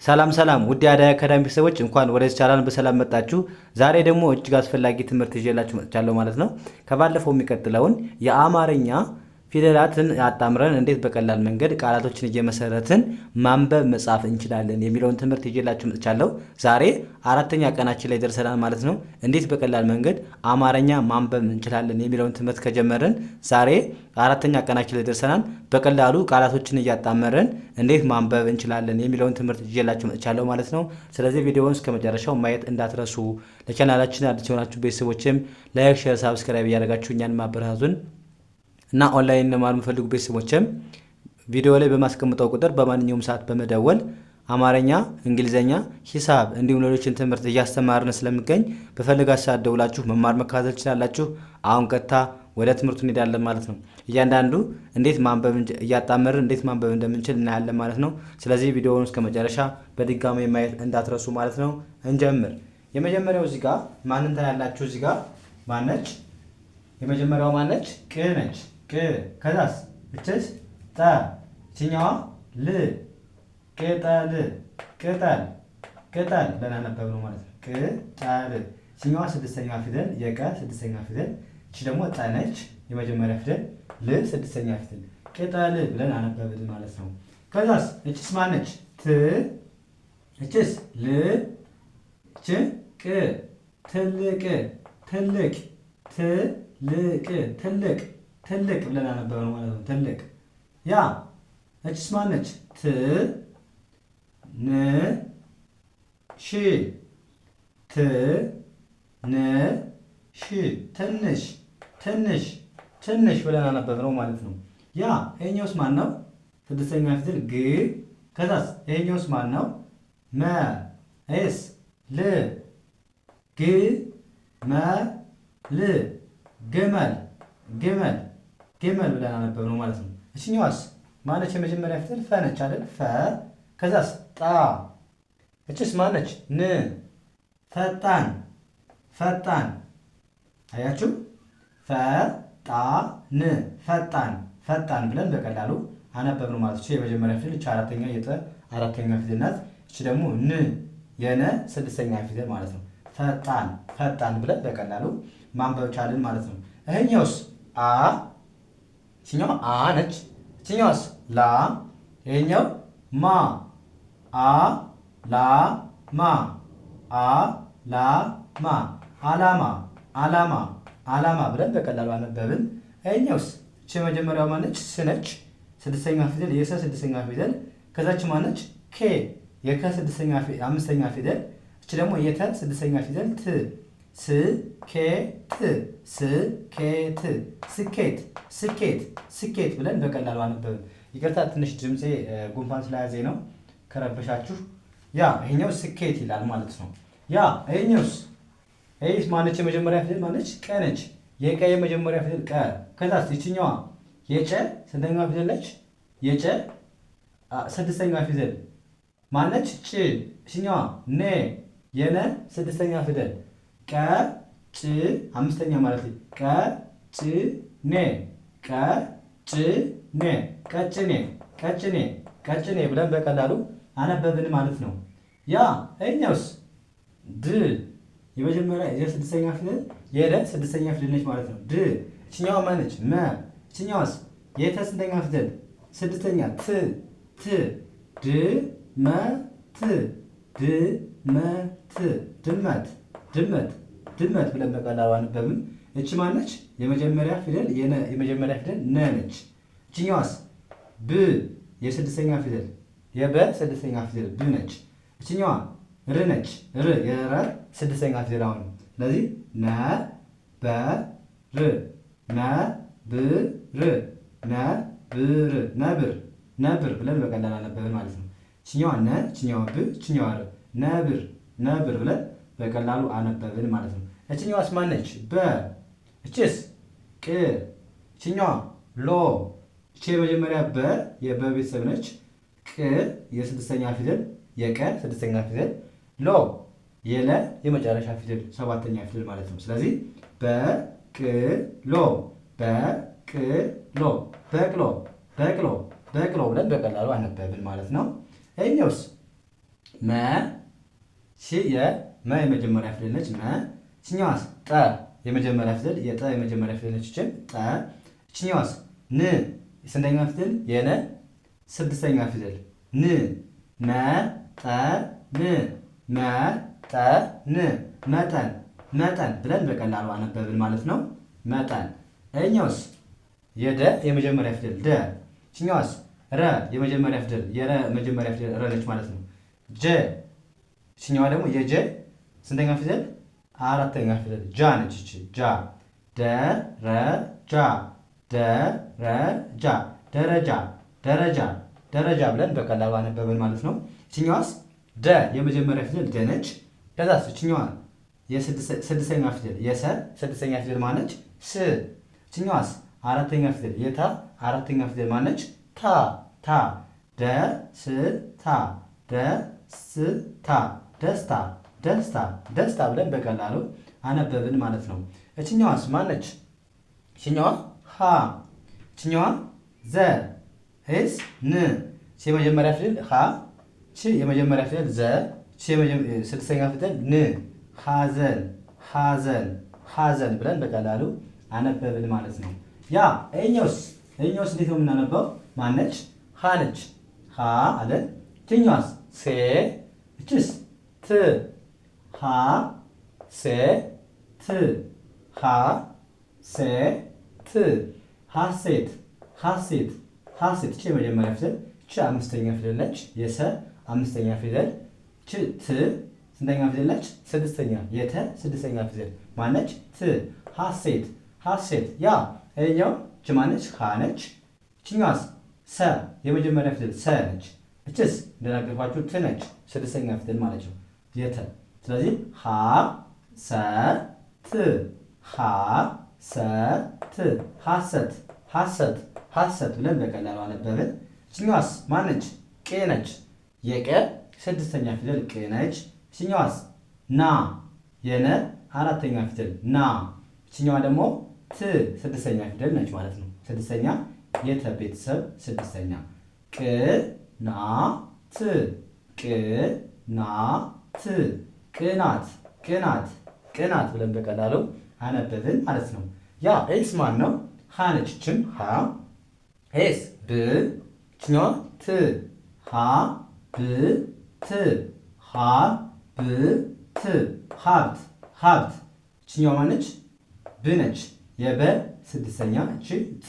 ሰላም ሰላም ውድ የአዳይ አካዳሚ ቤተሰቦች እንኳን ወደዚህ ቻናል በሰላም መጣችሁ። ዛሬ ደግሞ እጅግ አስፈላጊ ትምህርት ይዤላችሁ መጥቻለሁ ማለት ነው። ከባለፈው የሚቀጥለውን የአማርኛ ፊደላትን አጣምረን እንዴት በቀላል መንገድ ቃላቶችን እየመሰረትን ማንበብ መጻፍ እንችላለን የሚለውን ትምህርት ይዤላችሁ መጥቻለሁ። ዛሬ አራተኛ ቀናችን ላይ ደርሰናል ማለት ነው። እንዴት በቀላል መንገድ አማርኛ ማንበብ እንችላለን የሚለውን ትምህርት ከጀመርን ዛሬ አራተኛ ቀናችን ላይ ደርሰናል። በቀላሉ ቃላቶችን እያጣመረን እንዴት ማንበብ እንችላለን የሚለውን ትምህርት ይዤላችሁ መጥቻለሁ ማለት ነው። ስለዚህ ቪዲዮውን እስከ መጨረሻው ማየት እንዳትረሱ። ለቻናላችን አዲስ የሆናችሁ ቤተሰቦችም ላይክ፣ ሼር፣ ሳብስክራይብ እያደረጋችሁ እኛን ማበረታቱን እና ኦንላይን ለማር የምፈልጉ ቤተሰቦችም ቪዲዮ ላይ በማስቀምጠው ቁጥር በማንኛውም ሰዓት በመደወል አማርኛ፣ እንግሊዘኛ፣ ሂሳብ እንዲሁም ሌሎችን ትምህርት እያስተማርን ስለሚገኝ በፈልጋት ሰዓት ደውላችሁ መማር መከታተል ትችላላችሁ። አሁን ቀጥታ ወደ ትምህርቱ እንሄዳለን ማለት ነው። እያንዳንዱ እንዴት ማንበብ እያጣመርን እንዴት ማንበብ እንደምንችል እናያለን ማለት ነው። ስለዚህ ቪዲዮውን እስከ መጨረሻ በድጋሚ ማየት እንዳትረሱ ማለት ነው። እንጀምር። የመጀመሪያው እዚህ ጋር ማንን ታያላችሁ? እዚህ ጋር ማነች? የመጀመሪያው ማነች? ቅ ነች። ቅ ከዛስ እችስ ጠ እችኛዋ ል ቅጠል ቅጠል ቅጠል ብለን አነበብነው ማለት ነው። ቅጠል እችኛዋ ስድስተኛ ፊደል የቀ ስድስተኛ ፊደል እቺ ደግሞ ጠ ነች የመጀመሪያ ፊደል ል ስድስተኛ ፊደል ቅጠል ብለን አነበብን ማለት ነው። ከዛስ እችስ ማነች? ት እችስ ል እች ቅ ትልቅ ትልቅ ትልቅ ትልቅ ትልቅ ብለን አነበብነው ማለት ነው። ትልቅ ያ እችስ ማነች? ት ን ሽ ት ን ሽ ትንሽ ትንሽ ትንሽ ብለን አነበብነው ማለት ነው። ያ ይሄኛውስ ማን ነው? ስድስተኛ ፊደል ግ ከዛስ ይሄኛውስ ማን ነው? መ ኤስ ል ግ መ ል ግመል ግመል ግመል ብለን አነበብነው ማለት ነው። እችኛዋስ ማነች? የመጀመሪያ ፊደል ፈ ነች አይደል? ፈ ከዛስ ጣ እችስ ማነች? ን ፈጣን ፈጣን አያችሁ? ፈ ጣ ን ፈጣን ፈጣን ብለን በቀላሉ አነበብነው ማለት ነው። የመጀመሪያ ፊደል እቺ አራተኛ የጠ አራተኛ ፊደል ናት። እቺ ደግሞ ን የነ ስድስተኛ ፊደል ማለት ነው። ፈጣን ፈጣን ብለን በቀላሉ ማንበብ ቻልን ማለት ነው። ይሄኛውስ አ እቺኛው አ ነች። እቺኛውስ ላ ይሄኛው ማ አ ላ ማ አ ላ ማ አላማ አላማ አላማ ብለን በቀላሉ አነበብን። ይሄኛውስ እቺ የመጀመሪያው ማነች? ስ ነች ስድስተኛ ፊደል የሰ ስድስተኛ ፊደል ከዛች ማነች? ኬ የከ ስድስተኛ አምስተኛ ፊደል እቺ ደግሞ የተ ስድስተኛ ፊደል ት ስኬት ስኬት ስኬት ስኬት ስኬት ብለን በቀላሉ አነበብን። ይቅርታ ትንሽ ድምፄ ጉንፋን ስለያዘኝ ነው ከረበሻችሁ። ያ ይሄኛው ስኬት ይላል ማለት ነው። ያ ይሄኛውስ ይሄስ ማነች? የመጀመሪያ ፊደል ማነች? ቀ ነች። የቀ የመጀመሪያ ፊደል ቀ ከዛስ ይችኛዋ የጨ ስንተኛ ፊደል ነች? የጨ ስድስተኛ ፊደል ማነች? ጭ እችኛዋ ኔ የነ ስድስተኛ ፊደል ቀ ጭ አምስተኛ ማለት ነው። ቀ ጭ ኔ ቀ ጭ ኔ ቀጭኔ ቀጭኔ ቀጭኔ ብለን በቀላሉ አነበብን ማለት ነው። ያ ይሄኛውስ ድ የመጀመሪያ የስድስተኛ ፊደል የደ ስድስተኛ ፊደል ነች ማለት ነው። ድ እችኛዋ ማነች? መ እችኛዋስ የተ ስንተኛ ፊደል? ስድስተኛ ት ት ድ መ ት ድ መ ት ድመት ድመት ድመት ብለን በቀላሉ አነበብን። እቺ ማነች? የመጀመሪያ ፊደል የመጀመሪያ ፊደል ነ ነች። እቺኛዋስ ብ የስድስተኛ ፊደል የበ ስድስተኛ ፊደል ብ ነች። እቺኛዋ ር ነች። ር የረ ስድስተኛ ፊደል አሁን ስለዚህ ነ በ ር ነ ብ ር ነ ብር ነብር ነብር ብለን በቀላሉ አነበብን ማለት ነው። እቺኛዋ ነ እቺኛዋ ብ እቺኛዋ ር ነብር ነብር ብለን በቀላሉ አነበብን ማለት ነው። እችኛዋስ ማነች? በ እችስ ቅ እችኛዋ ሎ እቺ የመጀመሪያ በ የበ ቤተሰብ ነች። ቅ የስድስተኛ ፊደል የቀ ስድስተኛ ፊደል ሎ የለ የመጨረሻ ፊደል ሰባተኛ ፊደል ማለት ነው። ስለዚህ በቅሎ በቅሎ በቅሎ በቅሎ በቅሎ ብለን በቀላሉ አነበብን ማለት ነው። ይሄኛውስ መ ሺ የመ የመጀመሪያ ፊደል ነች። መ ችኛዋስ ጠ የመጀመሪያ ፊደል የጠ የመጀመሪያ ፊደል ነች። እችም ጠ ችኛዋስ ን ስንተኛ ፊደል የነ ስድስተኛ ፊደል ን መጠን መጠን ብለን በቀላሉ አነበብን ማለት ነው። መጠን እኛውስ የደ የመጀመሪያ ፊደል ደ ችኛዋስ ረ የመጀመሪያ ፊደል የረ መጀመሪያ ፊደል ረ ነች ማለት ነው። ጀ ችኛዋ ደግሞ የጀ ስንተኛ ፊደል አራተኛ ፊደል ጃ ነች። እቺ ጃ ደረጃ ደረጃ ደረጃ ብለን በቀላሉ አነበብን ማለት ነው። ችኛዋስ ደ የመጀመሪያ ፊደል ደ ነች። ከዛስ ችኛዋ የስድስተኛ ፊደል የሰ ስድስተኛ ፊደል ማነች? ስ ችኛዋስ አራተኛ ፊደል የታ አራተኛ ፊደል ማነች? ታ ደስታ ደስታ ብለን በቀላሉ አነበብን ማለት ነው። እችኛዋስ ማነች? ችኛዋ ሀ ችኛዋ ዘ ሄስ ን ቺ የመጀመሪያ ፊደል ሀ ቺ የመጀመሪያ ፊደል ዘ ቺ ስድስተኛ ፊደል ን ሐዘን ብለን በቀላሉ አነበብን ማለት ነው። ያ እኛውስ እንዴት ነው የምናነበው? ማነች? ሀ ነች። ሀ አለን። ችኛዋስ ሴ እችስ ት ሀ ሴ ት ሀ ሴ ት ሐሴት እቺ የመጀመሪያ ፊደል ቺ አምስተኛ ፊደል ነች። የሰ አምስተኛ ፊደል ቺ ት ስንተኛ ፊደል ነች? ስድስተኛ የተ ስድስተኛ ፊደል ማነች? ት ሐሴት ያ ይኸኛው ቺ ማነች? ሀ ነች። ቺኛዋስ ሰ የመጀመሪያ ፊደል ሰ ነች። እችስ እንደነገርኳችሁ ት ነች ስድስተኛ ፊደል ማለት ነው የተ። ስለዚህ ሀ ሰ ት ሐሰት ብለን በቀላሉ አነበብን። ችኛዋስ ማነች? ቄ ነች። የቀ ስድስተኛ ፊደል ቅ ነች። ችኛዋስ ና የነ አራተኛ ፊደል ና። ችኛዋ ደግሞ ት ስድስተኛ ፊደል ነች ማለት ነው። ስድስተኛ የተ ቤተሰብ ስድስተኛ ቅ ና ት ቅናት ብለን በቀላሉ አነበብን ማለት ነው። ያ ኤስ ማን ነው? ሀ ነች። ችም ሀ ኤስ ብ ችኛዋ ት ሀ ብ ት ሀብት ችኛዋ ማነች? ብ ነች። የበ ስድስተኛ እቺ ት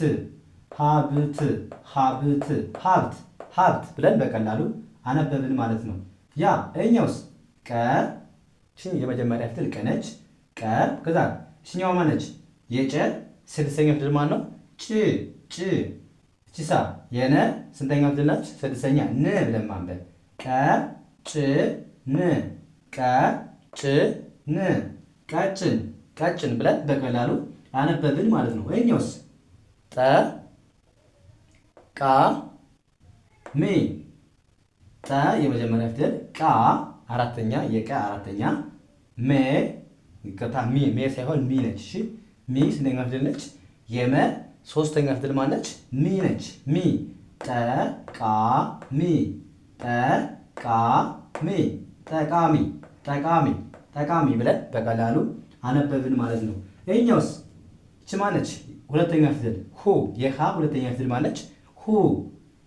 ሀብት ብለን በቀላሉ አነበብን ማለት ነው። ያ እኛውስ ቀ የመጀመሪያ ፊደል ቀ ነች። ቀ ከዛ ችኛዋ ማነች? የጨ ስድስተኛ ፊደል ማን ነው? ጭ ቺሳ የነ ስንተኛ ፊደል ናች? ስድስተኛ ን ብለን ማንበብ ቀጭን ብለን በቀላሉ አነበብን ማለት ነው። ወይኛውስ ጠ ቃ ሚ ጠ የመጀመሪያ ፊደል ቃ አራተኛ የቀ አራተኛ ሜ ይከታ ሚ ሳይሆን ሚ ነች። እሺ ሚ ስንተኛ ፊደል ነች? የመ ሶስተኛ ፊደል ማነች? ሚ ነች። ሚ ጠቃሚ ብለን በቀላሉ አነበብን ማለት ነው። ይሄኛውስ እቺ ማነች? ሁለተኛ ፊደል ሁ የሃ ሁለተኛ ፊደል ማነች? ሁ።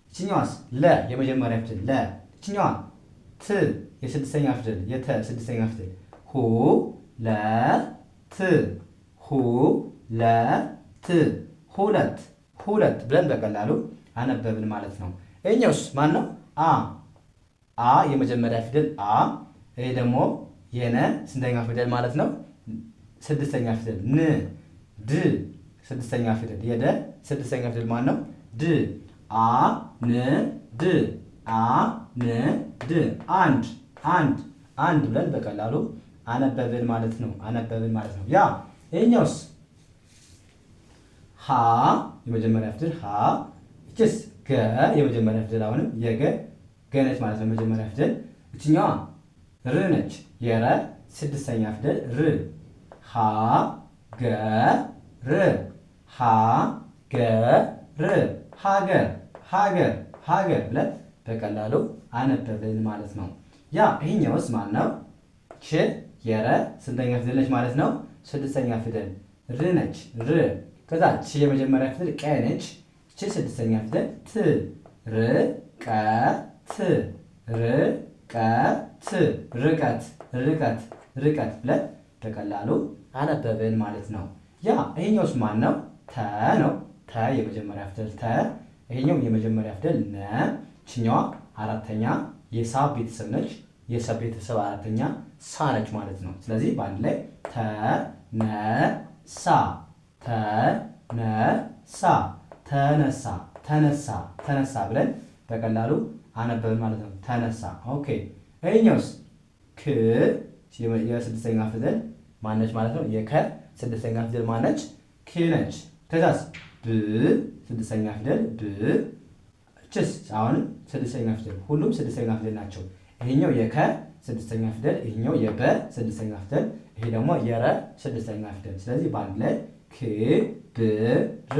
እቺኛዋስ ለ የመጀመሪያ ፊደል ለ። እቺኛዋ ት የስድስተኛ ፊደል የተ ስድስተኛ ፊደል ሁ ለ ት ሁለት ብለን በቀላሉ አነበብን ማለት ነው። ይሄኛውስ ማን ነው? አ የመጀመሪያ ፊደል አ። ይሄ ደግሞ የነ ስንተኛ ፊደል ማለት ነው? ስድስተኛ ፊደል ን። ድ ስድስተኛ ፊደል የደ ስድስተኛ ፊደል ማን ነው? ድ አንድ ብለን በቀላሉ አነበብን ማለት ነው። ያ ይሄኛውስ ሀ የመጀመሪያ ፊደል ሀ። እችስ ገ የመጀመሪያ ፊደል አሁንም የገ ገነች ማለት ነው መጀመሪያ ፊደል። እችኛዋ ር ነች። የረ ስድስተኛ ፊደል ር። ሀገር ብለን በቀላሉ አነበብን ማለት ነው። ያ ይሄኛውስ ማን ነው? ች የረ ስንተኛ ፊደል ነች ማለት ነው? ስድስተኛ ፊደል ር ነች። ር ከዛ ች የመጀመሪያ ፊደል ቀ ነች። ች ስድስተኛ ፊደል ት ር ቀ ት ር ቀ ት ርቀት ርቀት ርቀት ብለን በቀላሉ አነበብን ማለት ነው። ያ ይሄኛውስ ማን ነው? ተ ነው። ተ የመጀመሪያ ፊደል ተ። ይሄኛው የመጀመሪያ ፊደል ነ። ችኛዋ አራተኛ የሳ ቤተሰብ ነች። የሰ ቤተሰብ አራተኛ ሳ ነች ማለት ነው። ስለዚህ በአንድ ላይ ተ ነ ሳ ተ ነ ሳ ተነሳ ተነሳ ተነሳ ብለን በቀላሉ አነበብን ማለት ነው። ተነሳ። ኦኬ ይሄኛውስ ክ የስድስተኛ ፊደል ማነች ማለት ነው? የከ ስድስተኛ ፊደል ማነች? ክ ነች። ከዛስ ብ ስድስተኛ ፊደል ብ። ችስ አሁንም ስድስተኛ ፊደል ሁሉም ስድስተኛ ፊደል ናቸው። ይሄኛው የከ ስድስተኛ ፊደል፣ ይሄኛው የበ ስድስተኛ ፊደል፣ ይሄ ደግሞ የረ ስድስተኛ ፊደል። ስለዚህ በአንድ ላይ ክ ብ ር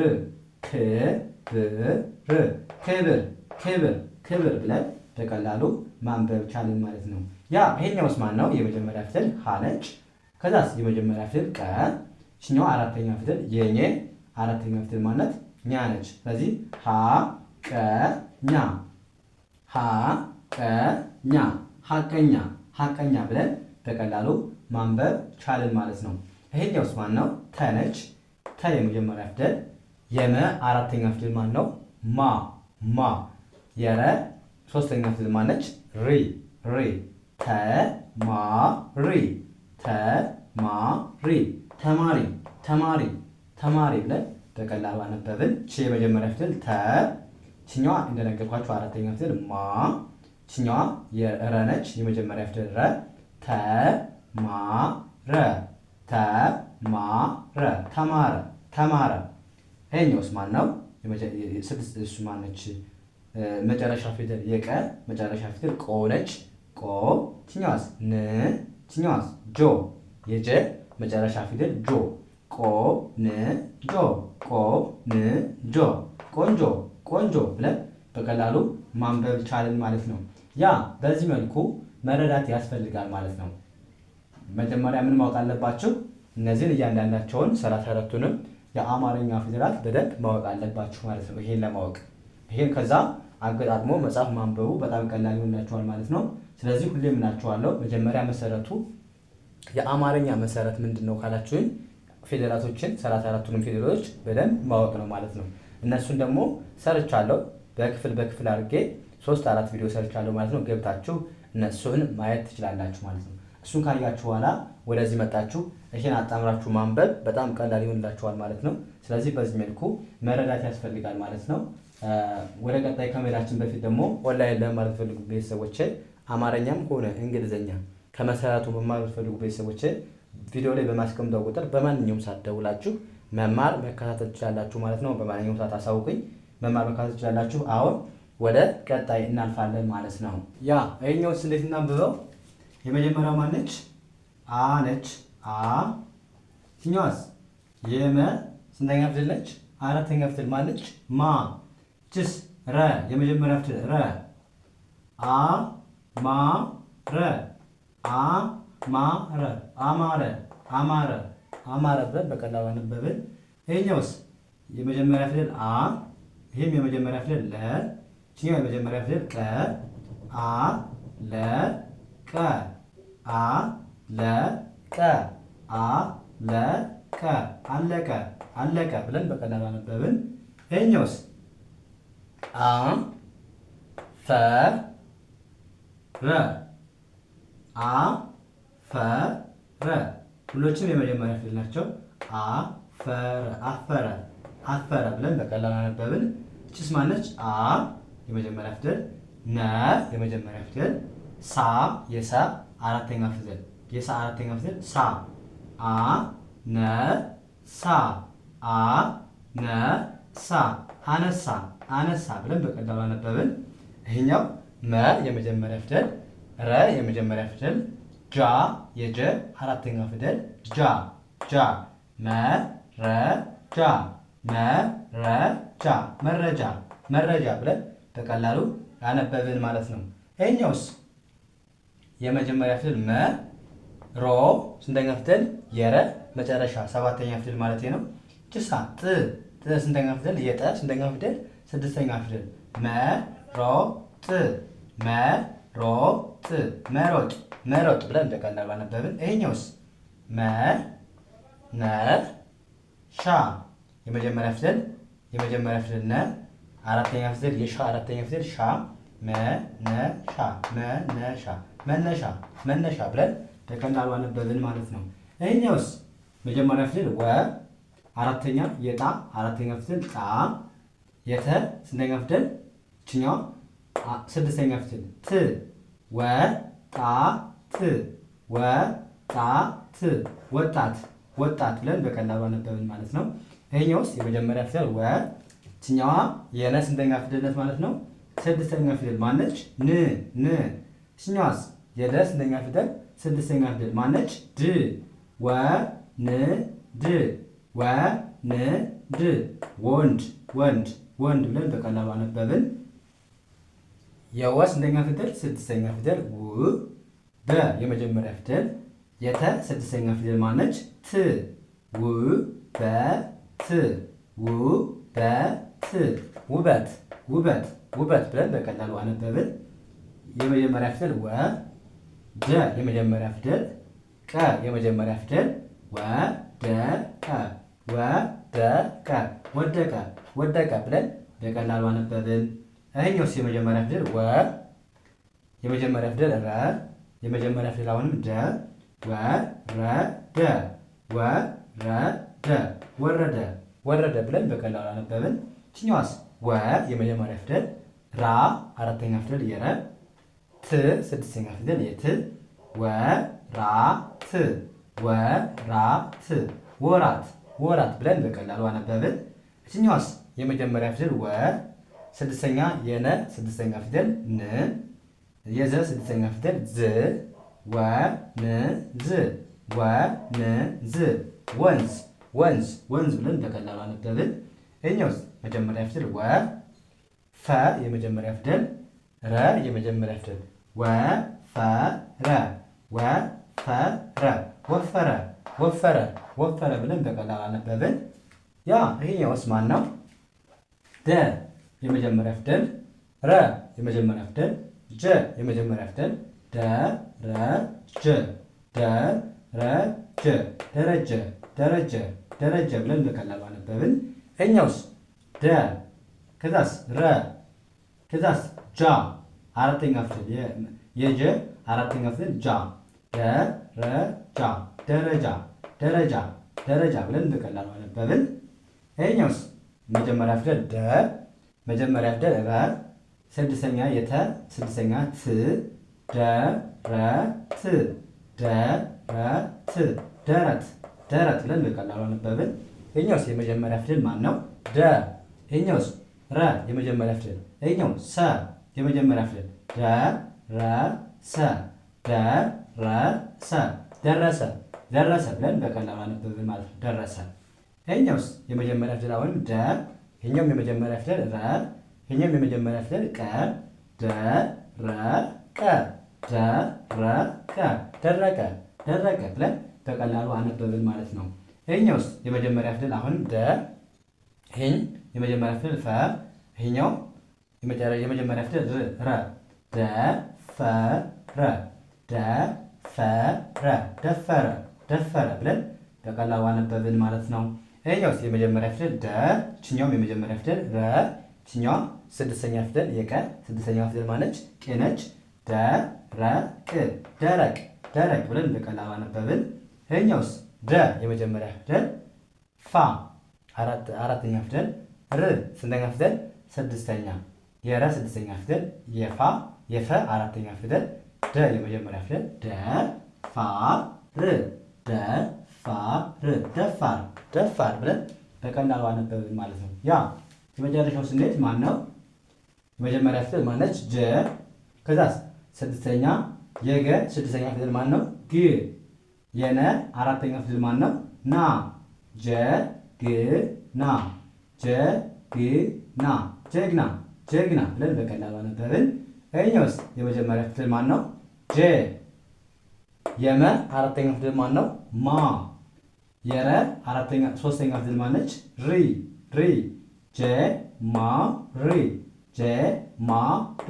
ክ ብ ር ክብር ክብር ክብር ብለን በቀላሉ ማንበብ ቻልን ማለት ነው። ያ ይሄኛውስ ማን ነው? የመጀመሪያ ፊደል ሀ ነች። ከዛስ የመጀመሪያ ፊደል ቀ። ችኛዋ አራተኛ ፊደል የኘ አራተኛ ፊደል ማነት? ኛ ነች። ስለዚህ ሀ ቀ ኛ ሀ ቀ ኛ ሀቀኛ ሀቀኛ ብለን በቀላሉ ማንበብ ቻልን ማለት ነው። ይሄኛውስ ማን ነው? ተ ነች። ተ የመጀመሪያ ፊደል የመ አራተኛ ፊደል ማን ነው? ማ ማ የረ ሶስተኛ ፊደል ማነች? ሪ ሪ ተ ማ ሪ ተ ማ ሪ ተማሪ ተማሪ ተማሪ ብለን በቀላሉ አነበብን። ቺ የመጀመሪያ ፊደል ተ። ችኛዋ እንደነገርኳችሁ አራተኛ ፊደል ማ። ችኛዋ የረ ነች። የመጀመሪያ ፊደል ረ ተ ማ ረ ተ ማ ረ ተማረ ተማረ። ይሄኛውስ ማን ነው? ስድስት እሱ ማነች? መጨረሻ ፊደል የቀ መጨረሻ ፊደል ቆ ነች። ቆ ችኛዋስ ን ችኛዋስ ጆ የጀ መጨረሻ ፊደል ጆ ቆ ን ጆ ቆ ን ጆ ቆንጆ ቆንጆ ብለን በቀላሉ ማንበብ ቻልን ማለት ነው። ያ በዚህ መልኩ መረዳት ያስፈልጋል ማለት ነው። መጀመሪያ ምን ማወቅ አለባችሁ? እነዚህን እያንዳንዳቸውን 34ቱንም የአማርኛ ፊደላት በደንብ ማወቅ አለባችሁ ማለት ነው። ይሄን ለማወቅ ይሄን ከዛ አገጣጥሞ መጽሐፍ ማንበቡ በጣም ቀላል ይሆንላችኋል ማለት ነው። ስለዚህ ሁሌም እላችኋለሁ መጀመሪያ መሰረቱ የአማርኛ መሰረት ምንድን ነው ካላችሁኝ ፊደላቶችን 34ቱንም ፊደሎች በደንብ ማወቅ ነው ማለት ነው። እነሱን ደግሞ ሰርቻለሁ በክፍል በክፍል አድርጌ 3-4 ቪዲዮ ሰርቻለሁ ማለት ነው። ገብታችሁ እነሱን ማየት ትችላላችሁ ማለት ነው። እሱን ካያችሁ በኋላ ወደዚህ መጣችሁ ይሄን አጣምራችሁ ማንበብ በጣም ቀላል ይሆንላችኋል ማለት ነው። ስለዚህ በዚህ መልኩ መረዳት ያስፈልጋል ማለት ነው። ወደ ቀጣይ ከመሄዳችን በፊት ደግሞ ኦንላይን ለመማር የምትፈልጉ ቤተሰቦቼ አማርኛም ሆነ እንግሊዝኛ ከመሰረቱ መማር የምትፈልጉ ቤተሰቦቼ ቪዲዮ ላይ በማስቀምጠው ቁጥር በማንኛውም ሰዓት ደውላችሁ መማር መከታተል ትችላላችሁ ማለት ነው። በማንኛውም ሰዓት አሳውቁኝ፣ መማር መከታተል ትችላላችሁ። አሁን ወደ ቀጣይ እናልፋለን ማለት ነው። ያ ይሄኛውስ እንዴት እናንብበው? የመጀመሪያው ማነች? አ ነች። አ ኛዋስ የመ ስንተኛ ፊደል ነች? አራተኛ ፊደል ማነች? ማ ችስ ረ የመጀመሪያ ፊደል ረ አ ማ ረ አ ማ ረ አማረ አማረ አማረ ብለን በቀላሉ አነበብን። ይሄኛውስ የመጀመሪያ ፊደል አ፣ ይሄም የመጀመሪያ ፊደል ለ፣ ይሄኛው የመጀመሪያ ፊደል ቀ አ ለ ቀ አ ለ ቀ አ ለ ቀ አለቀ አለቀ ብለን በቀላሉ አነበብን። ይሄኛውስ አ ፈ ረ አ ፈ ረ ሁሎችም የመጀመሪያ ፊደል ናቸው። አፈረ አፈረ አፈረ ብለን በቀላሉ አነበብን። እቺስ ማነች? አ የመጀመሪያ ፊደል፣ ነ የመጀመሪያ ፊደል፣ ሳ የሰ አራተኛ ፊደል፣ የሰ አራተኛ ፊደል ሳ አ ነ ሳ አ ነ ሳ አነሳ አነሳ ብለን በቀላሉ አነበብን። ይሄኛው መ የመጀመሪያ ፊደል፣ ረ የመጀመሪያ ፊደል፣ ጃ የጀ አራተኛ ፊደል ጃ ጃ መረጃ መረጃ መረጃ መረጃ ብለን በቀላሉ ያነበብን ማለት ነው። ይሄኛውስ የመጀመሪያ ፊደል መ ሮ ስንተኛ ፊደል የረ መጨረሻ ሰባተኛ ፊደል ማለት ነው። ጭሳ ጥ ስንተኛ ፊደል የጠ ስንተኛ ፊደል ስድስተኛ ፊደል መ ሮ ጥ መ ሮ ጥ መሮጥ መሮጥ ብለን እንደቀላሉ አነበብን። ይሄኛውስ መ ነ ሻ የመጀመሪያ ፊደል ነ አራተኛ ፊደል የሻ አራተኛ ፊደል ሻ መነሻ መነሻ ብለን በቀላሉ አነበብን ማለት ነው። ይሄኛውስ መጀመሪያ ፊደል ወ አራተኛ የጣ አራተኛ ፊደል ጣ የተ ስንተኛ ፊደል ይችኛዋ ስድስተኛ ፊደል ት ወ ጣ ት ወ ጣ ት ወጣት ብለን በቀላሉ አነበብን ማለት ነው። ይሄኛውስ የመጀመሪያ ፊደል ወ ይችኛዋ የነ ስንተኛ ፊደልነት ማለት ነው ስድስተኛ ፊደል ማነች ን ይችኛዋስ የለ ስንተኛ ፊደል ስድስተኛ ፊደል ማነች ድ ወ ን ድ ወ ን ድ ወንድ ብለን በቀላሉ አነበብን። የወ ስንተኛ ፊደል ስድስተኛ ፊደል ው በ የመጀመሪያ ፊደል የተ ስድስተኛ ፊደል ማነች ት ው በ ት ው በ ት ውበት ብለን በቀላሉ አነበብን። የመጀመሪያ ፊደል ወ ደ የመጀመሪያ ፊደል ቀ የመጀመሪያ ፊደል ወደቀ ብለን በቀላሉ አነበብን። ይሄኛውስ የመጀመሪያ ፊደል ወ የመጀመሪያ ፊደል ረ የመጀመሪያ ፊደል አሁንም ደ ወረደ ብለን በቀላሉ አነበብን። ይችኛዋስ ወ የመጀመሪያ ፊደል ራ አራተኛ ፊደል የረ ት ስድስተኛ ፊደል የት ወራት ብለን በቀላሉ አነበብን። እችኛዋስ የመጀመሪያ ፊደል ወ ስድስተኛ የነ ስድስተኛ ፊደል ን የዘ ስድስተኛ ፊደል ዝ ወንዝ ብለን በቀላሉ አነበብን። ይኸኛውስ መጀመሪያ ፊደል ወ ፈ የመጀመሪያ ፊደል ረ የመጀመሪያ ፊደል ወፈረ ብለን በቀላሉ አነበብን። ያ ይሄኛውስ ማን ነው? ደ የመጀመሪያ ፊደል ረ የመጀመሪያ ፊደል ጀ የመጀመሪያ ፊደል ደረጀ ብለን በቀላሉ አነበብን። ይሄኛውስ ደ ከዛስ ረ ከዛስ ጃ አራተኛ ፊደል የጀ አራተኛ ፊደል ጃ ደረጃ ብለን በቀላሉ አነበብን። ይሄኛውስ መጀመሪያ ፊደል ደ መጀመሪያ ፊደል ረ ስድስተኛ የተ ስድስተኛ ት ደረት ብለን በቀላሉ አነበብን። ይሄኛውስ የመጀመሪያ ፊደል ማን ነው? ደ ይሄኛውስ ረ የመጀመሪያ ፊደል ይሄኛው ሰ የመጀመሪያ ፊደል ደረሰ ብለን በቀላሉ አነበብን ማለት ነው። ደረሰ። ይሄኛውስ የመጀመሪያ ፊደል አሁንም ደ ይሄኛውም የመጀመሪያ ፊደል ረ ይሄኛውም የመጀመሪያ ፊደል ቀ ደረቀ ብለን በቀላሉ አነበብን ማለት ነው። ይሄኛውስ የመጀመሪያ ፊደል አሁንም ደ ይሄን የመጀመሪያ ፊደል ፈ ይሄኛው የመጀመሪያ ፊደል ረ ደፈረ ብለን በቀላሉ አነበብን ማለት ነው። ይሄኛውስ የመጀመሪያ ፊደል ደ ይችኛውም የመጀመሪያ ፊደል ረ ይችኛዋ ስድስተኛ ፊደል የቀ ስድስተኛዋ ፊደል ማነች? ቅ ነች። ደረቅ ብለን በቀላሉ አነበብን። ይሄኛውስ ደ የመጀመሪያ ፊደል ፋ አራተኛ ፊደል ር ስንተኛ ፊደል ስድስተኛ የረ ስድስተኛ ፊደል የፈ አራተኛ ፊደል ደ የመጀመሪያ ፊደል ደፋር ብለን በቀላሉ አነበብን ማለት ነው። ያ የመጨረሻው ስንሄድ ማን ነው? የመጀመሪያ ፊደል ማነች? ጀ ከዛስ ስድስተኛ የገ ስድስተኛ ፊደል ማን ነው? ግ የነ አራተኛ ፊደል ማን ነው? ና ጀግና ብለን በቀላሉ አነበብን። ይኸኛውስ የመጀመሪያ ፊደል ማን ነው? ጀ የመ አራተኛ ፊደል ማን ነው? ማ። የረ ሶስተኛ ፊደል ማነች? ሪ ሪ። ጀማሪ ጀማሪ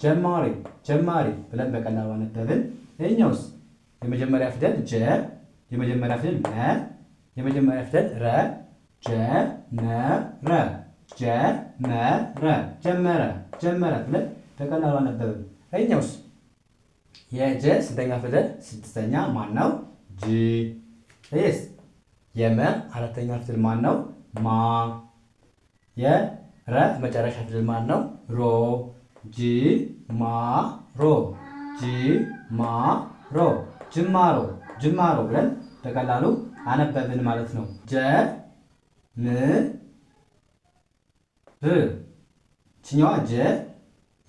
ጀማሪ ጀማሪ ብለን በቀላሉ አነበብን። ይኸኛውስ የመጀመሪያ ፊደል ጀ፣ የመጀመሪያ ፊደል መ፣ የመጀመሪያ ፊደል ረ፣ ጀመረ ጀመረ ጀመረ ጀመረ ብለን በቀላሉ አነበብን። ይኸኛውስ የጀ ስንተኛ ፊደል? ስድስተኛ ማን ነው? ጂ። ይስ የመ አራተኛ ፊደል ማን ነው? ማ። የረ መጨረሻ ፊደል ማን ነው? ሮ። ጂ ማ ሮ ጂ ማ ሮ ጅማሮ ጅማሮ ብለን በቀላሉ አነበብን ማለት ነው። ጀ ም ር ችኛዋ ጀ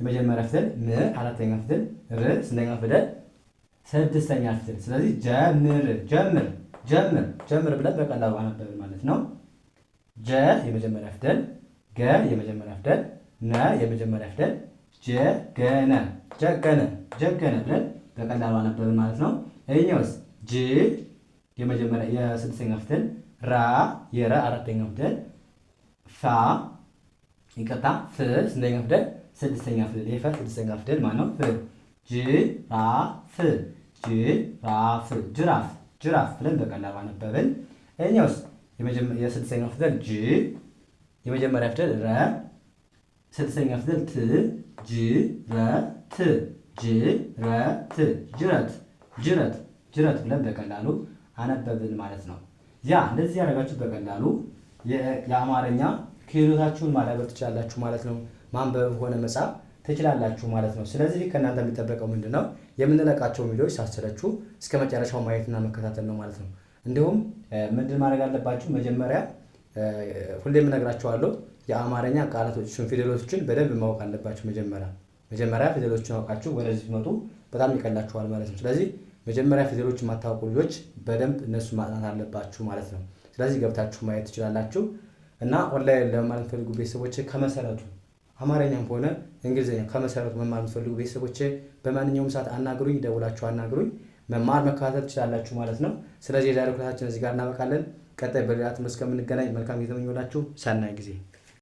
የመጀመሪያ ፊደል፣ ም አራተኛ ፊደል፣ ር ስንተኛ ፊደል? ስድስተኛ ፊደል። ስለዚህ ጀምር ጀምር ጀምር ጀምር ብለን በቀላሉ አነበብን ማለት ነው። ጀ የመጀመሪያ ፊደል፣ ገ የመጀመሪያ ፊደል፣ ነ የመጀመሪያ ፊደል፣ ጀገነ ጀገነ ጀገነ ብለን በቀላሉ አነበብን ማለት ነው። ይኸኛውስ ጅ የመጀመሪያ የስድስተኛ ፊደል፣ ራ የረ አራተኛ ፊደል፣ ፋ ይቅርታ ፍ ስንተኛ ፊደል? ስድስተኛ ፊደል። የፈ ስድስተኛ ፊደል ማን ነው? ፍ። ጅራፍ ጅራፍ ጅራፍ ጅራፍ ብለን በቀላሉ አነበብን። ይኸኛውስ የስድስተኛው ፊደል ጅ፣ የመጀመሪያ ፊደል ረ፣ ስድስተኛ ፊደል ት፣ ጅረት ጅረት ጅረት ጅረት ጅረት ብለን በቀላሉ አነበብን ማለት ነው። ያ እንደዚህ ያደረጋችሁ በቀላሉ የአማርኛ ክህሎታችሁን ማዳበር ትችላላችሁ ማለት ነው። ማንበብ ሆነ መጻፍ ትችላላችሁ ማለት ነው። ስለዚህ ከእናንተ የሚጠበቀው ምንድን ነው? የምንለቃቸው ቪዲዮዎች ሳሰለችሁ እስከ መጨረሻው ማየትና መከታተል ነው ማለት ነው። እንዲሁም ምንድን ማድረግ አለባችሁ? መጀመሪያ ሁሌም እነግራችኋለሁ፣ የአማርኛ ቃላቶችን ፊደሎችን በደንብ ማወቅ አለባችሁ። መጀመሪያ ፊደሎችን አውቃችሁ ወደዚህ ሲመጡ በጣም ይቀላችኋል ማለት ነው። ስለዚህ መጀመሪያ ፊደሎች የማታውቁ ልጆች በደንብ እነሱ ማጥናት አለባችሁ ማለት ነው። ስለዚህ ገብታችሁ ማየት ትችላላችሁ። እና ኦንላይን ለመማር የምትፈልጉ ቤተሰቦች ከመሰረቱ አማርኛም ሆነ እንግሊዝኛ ከመሰረቱ መማር የምትፈልጉ ቤተሰቦች በማንኛውም ሰዓት አናግሩኝ፣ ደውላችሁ አናግሩኝ። መማር መከታተል ትችላላችሁ ማለት ነው። ስለዚህ የዛሬው ክላሳችን እዚህ ጋር እናበቃለን። ቀጣይ በሌላ ትምህርት እስከምንገናኝ መልካም ጊዜ ተመኘሁላችሁ። ሰናይ ጊዜ